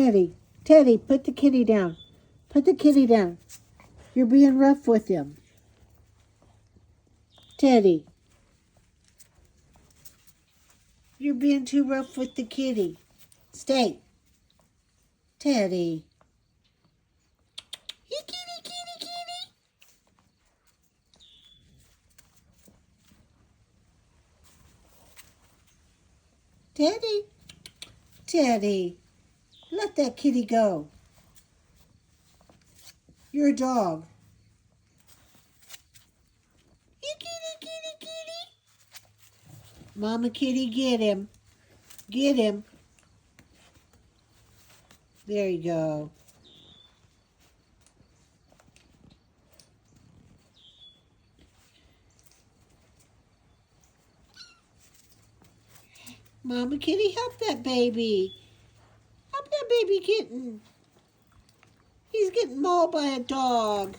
Teddy, Teddy, put the kitty down. Put the kitty down. You're being rough with him. Teddy. You're being too rough with the kitty. Stay. Teddy. Kitty, kitty, kitty. Teddy. Teddy. Let that kitty go. You're a dog. Mama kitty, get him. Get him. There you go. Mama kitty, help that baby. Help that baby kitten. He's getting mauled by a dog.